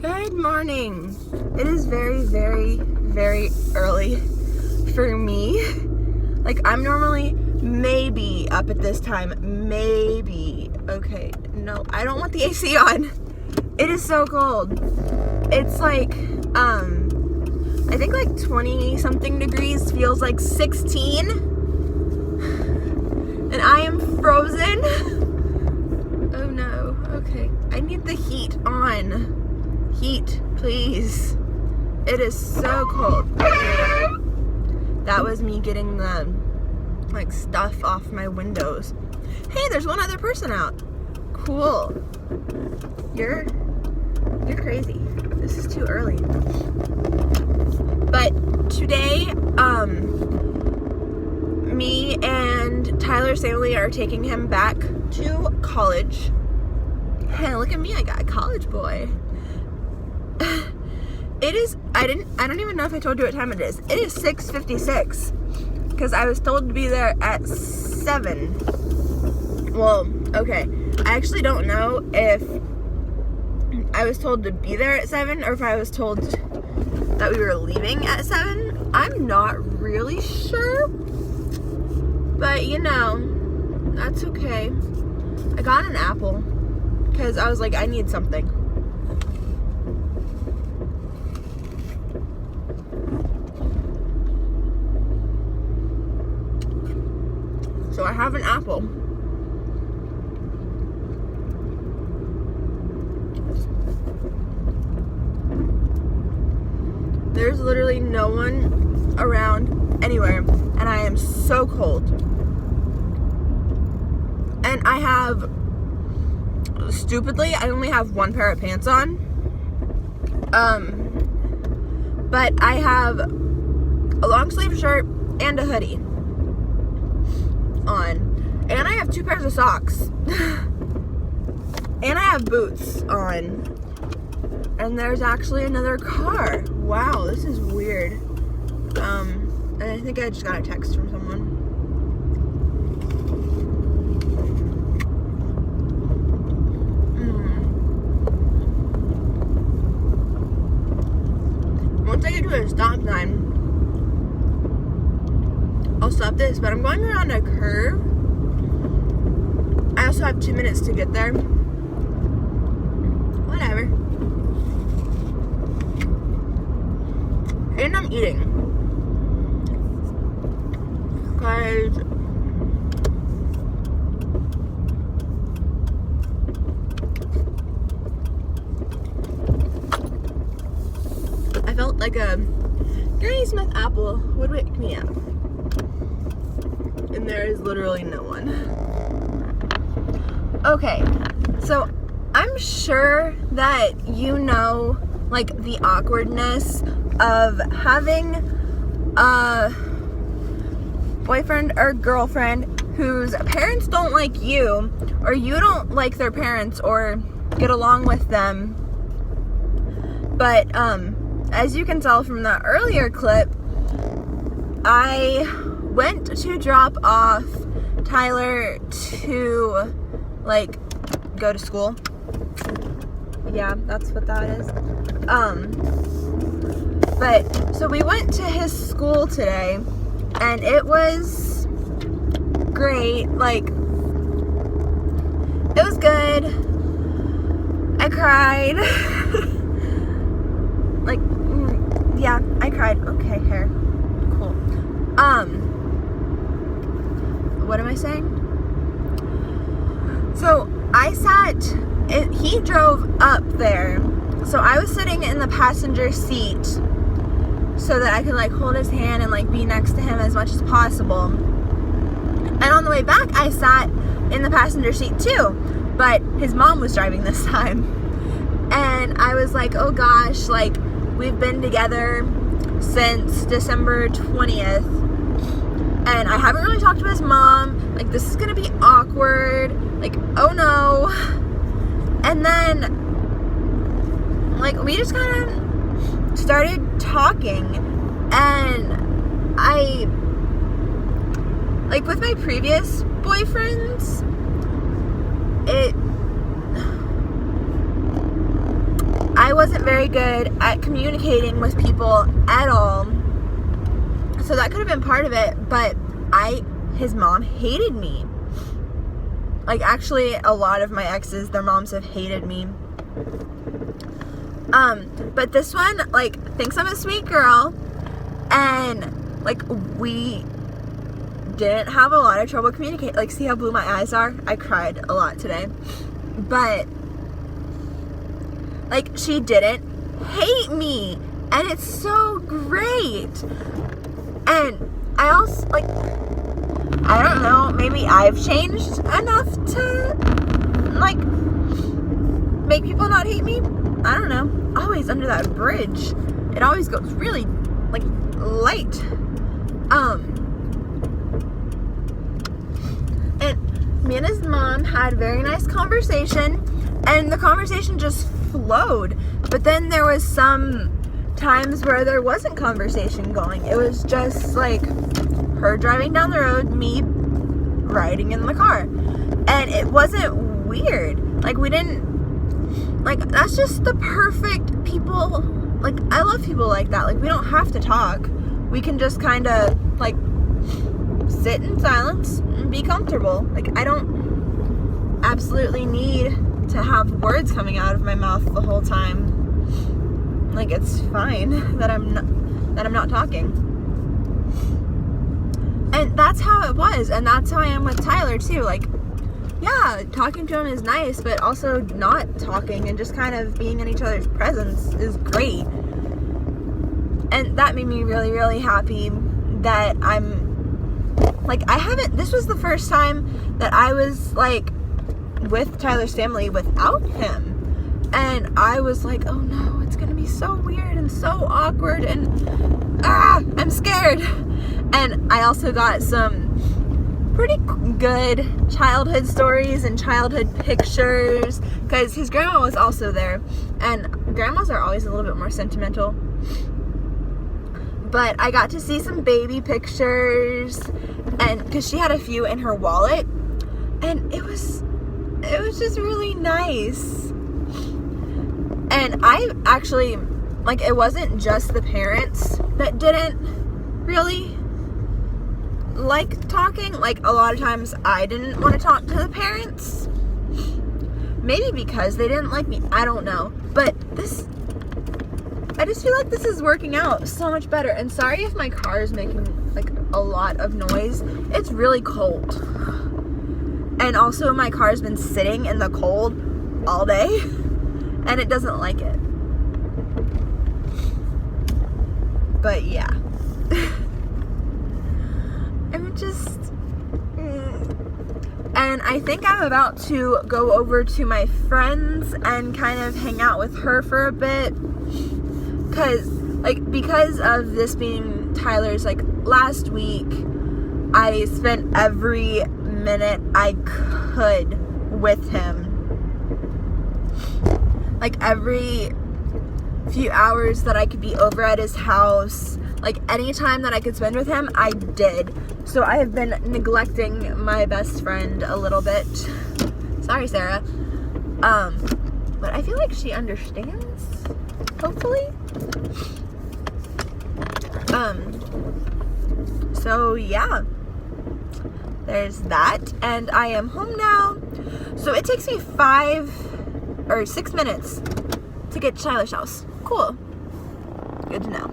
Good morning. It is very, very, very early for me. Like, I'm normally maybe up at this time. Maybe. Okay, no, I don't want the AC on. It is so cold. It's like, I think like 20 something degrees feels like 16. And I am frozen. Oh no, okay. I need the heat on. Heat, please. It is so cold. That was me getting the like stuff off my windows. Hey, there's one other person out. Cool. You're crazy. This is too early. But today, me and Tyler's family are taking him back to college. Hey, look at me, I got a college boy. It is, I don't even know if I told you what time it is. It is 6:56 because I was told to be there at 7. Well, okay. I actually don't know if I was told to be there at 7 or if I was told that we were leaving at 7. I'm not really sure. But, you know, that's okay. I got an apple because I was like, I need something. So I have an apple. There's literally no one around anywhere, and I am so cold. And I have, stupidly, I only have one pair of pants on. But I have a long sleeve shirt and a hoodie on. And I have 2 pairs of socks. And I have boots on. And there's actually another car. Wow, this is weird. And I think I just got a text from someone. Once I get to a stop sign, I'll stop this, but I'm going around a curve. I also have 2 minutes to get there. Whatever. And I'm eating. Because I felt like a Granny Smith apple would wake me up. And there is literally no one. Okay, so I'm sure that you know, like, the awkwardness of having a boyfriend or girlfriend whose parents don't like you, or you don't like their parents or get along with them. But, as you can tell from the earlier clip, I went to drop off Tyler to, like, go to school. Yeah, that's what that is. But, so we went to his school today, and it was great. Like, it was good. I cried. Like, yeah, I cried. Okay, hair. Cool. What am I saying? So, he drove up there. So I was sitting in the passenger seat so that I could, like, hold his hand and, like, be next to him as much as possible. And on the way back, I sat in the passenger seat too, but his mom was driving this time. And I was like, oh gosh, like, we've been together since December 20th, and I haven't really talked to his mom. Like, this is gonna be awkward. Like, oh no. And then, like, we just kind of started talking, and I, like, with my previous boyfriends, I wasn't very good at communicating with people at all. So that could have been part of it, but his mom hated me. Like, actually, a lot of my exes, their moms have hated me. But this one, like, thinks I'm a sweet girl, and, like, we didn't have a lot of trouble communicating. Like, see how blue my eyes are? I cried a lot today. But, like, she didn't hate me, and it's so great. And I also, like, I don't know, maybe I've changed enough to, like, make people not hate me. I don't know. Always under that bridge. It always goes really, like, light. And me and his mom had a very nice conversation, and the conversation just flowed. But then there was some times where there wasn't conversation going. It was just, like, her driving down the road, me riding in the car. And it wasn't weird. Like, we didn't, like, that's just the perfect people. Like, I love people like that. Like, we don't have to talk. We can just kind of, like, sit in silence and be comfortable. Like, I don't absolutely need to have words coming out of my mouth the whole time. Like, it's fine that I'm not talking. And that's how it was, and that's how I am with Tyler too. Like, yeah, talking to him is nice, but also not talking and just kind of being in each other's presence is great. And that made me really, really happy that I'm, like, this was the first time that I was, like, with Tyler's family without him. And I was like, oh no, it's gonna be so weird and so awkward, and I'm scared. And I also got some pretty good childhood stories and childhood pictures, because his grandma was also there, and grandmas are always a little bit more sentimental. But I got to see some baby pictures, and because she had a few in her wallet, and it was just really nice. And I actually, like, it wasn't just the parents that didn't really like talking. Like, a lot of times I didn't want to talk to the parents. Maybe because they didn't like me. I don't know. But I just feel like this is working out so much better. And sorry if my car is making, like, a lot of noise. It's really cold. And also my car's been sitting in the cold all day, and it doesn't like it. But yeah. I'm just, and I think I'm about to go over to my friend's and kind of hang out with her for a bit, because of this being Tyler's, like, last week, I spent every minute I could with him. Like, every few hours that I could be over at his house, like, any time that I could spend with him, I did. So I have been neglecting my best friend a little bit. Sorry, Sarah. But I feel like she understands, hopefully. So yeah, there's that, and I am home now. So it takes me 5 or 6 minutes to get to Tyler's house. Cool. Good to know.